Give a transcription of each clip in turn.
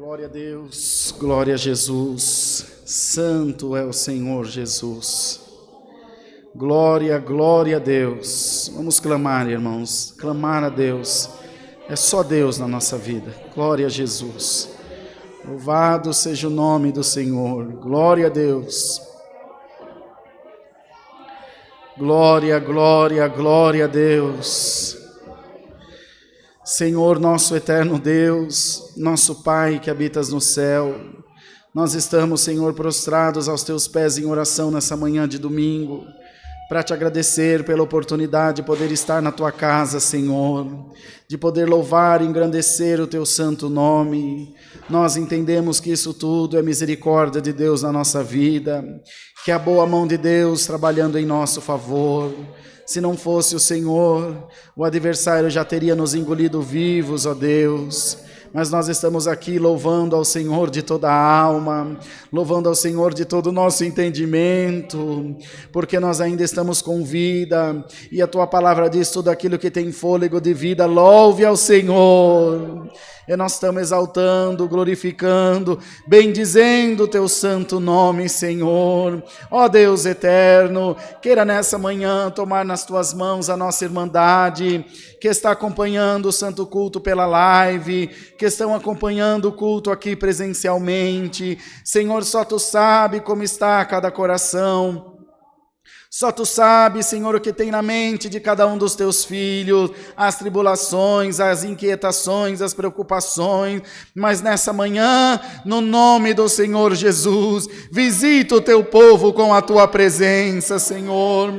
Glória a Deus, glória a Jesus, santo é o Senhor Jesus. Glória, glória a Deus. Vamos clamar, irmãos, clamar a Deus. É só Deus na nossa vida. Glória a Jesus. Louvado seja o nome do Senhor. Glória a Deus. Glória, glória, glória a Deus. Senhor, nosso eterno Deus, nosso Pai que habitas no céu, nós estamos, Senhor, prostrados aos teus pés em oração nessa manhã de domingo, para te agradecer pela oportunidade de poder estar na tua casa, Senhor, de poder louvar e engrandecer o teu santo nome. Nós entendemos que isso tudo é misericórdia de Deus na nossa vida, que é a boa mão de Deus trabalhando em nosso favor. Se não fosse o Senhor, o adversário já teria nos engolido vivos, ó Deus. Mas nós estamos aqui louvando ao Senhor de toda a alma, louvando ao Senhor de todo o nosso entendimento, porque nós ainda estamos com vida, e a tua palavra diz: tudo aquilo que tem fôlego de vida, louve ao Senhor. E nós estamos exaltando, glorificando, bendizendo o teu santo nome, Senhor. Ó Deus eterno, queira nessa manhã tomar nas tuas mãos a nossa irmandade, que está acompanhando o santo culto pela live, que estão acompanhando o culto aqui presencialmente. Senhor, só tu sabe como está cada coração. Só tu sabes, Senhor, o que tem na mente de cada um dos teus filhos, as tribulações, as inquietações, as preocupações, mas nessa manhã, no nome do Senhor Jesus, visita o teu povo com a tua presença, Senhor.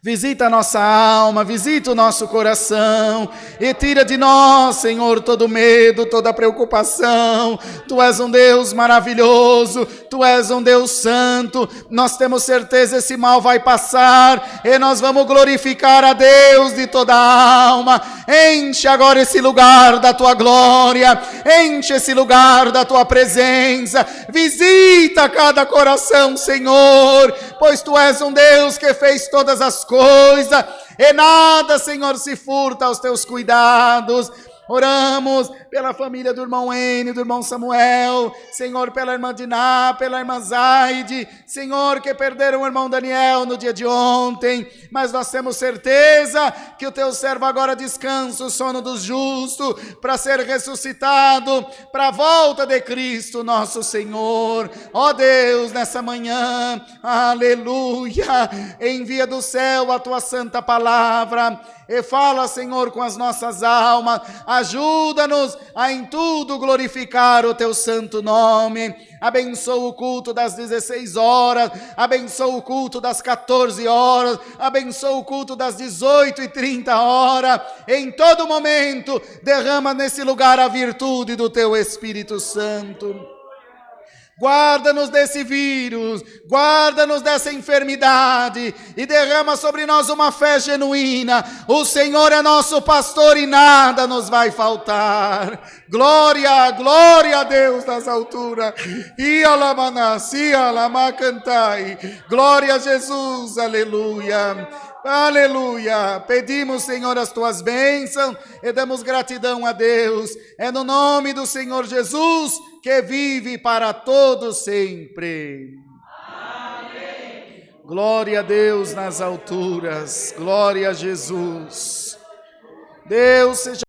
Visita a nossa alma, visita o nosso coração e tira de nós, Senhor, todo medo, toda preocupação. Tu és um Deus maravilhoso, Tu és um Deus santo. Nós temos certeza que esse mal vai passar e nós vamos glorificar a Deus de toda a alma. Enche agora esse lugar da Tua glória, enche esse lugar da Tua presença. Visita cada coração, Senhor, pois Tu és um Deus que fez todas as coisa, e nada, Senhor, se furta aos teus cuidados. Oramos pela família do irmão N, do irmão Samuel, Senhor, pela irmã Diná, pela irmã Zaide, Senhor, que perderam o irmão Daniel no dia de ontem, mas nós temos certeza que o teu servo agora descansa o sono dos justos, para ser ressuscitado, para a volta de Cristo nosso Senhor. Ó Deus, nessa manhã, aleluia, envia do céu a tua santa palavra, e fala, Senhor, com as nossas almas. Ajuda-nos a em tudo glorificar o teu santo nome. Abençoa o culto das 16 horas, abençoa o culto das 14 horas, abençoa o culto das 18h30. Em todo momento, derrama nesse lugar a virtude do teu Espírito Santo. Guarda-nos desse vírus, guarda-nos dessa enfermidade e derrama sobre nós uma fé genuína. O Senhor é nosso pastor e nada nos vai faltar. Glória, glória a Deus nas alturas. Glória a Jesus, aleluia. Aleluia, pedimos, Senhor, as tuas bênçãos e damos gratidão a Deus. É no nome do Senhor Jesus, que vive para todos sempre. Amém. Glória a Deus nas alturas, glória a Jesus. Deus seja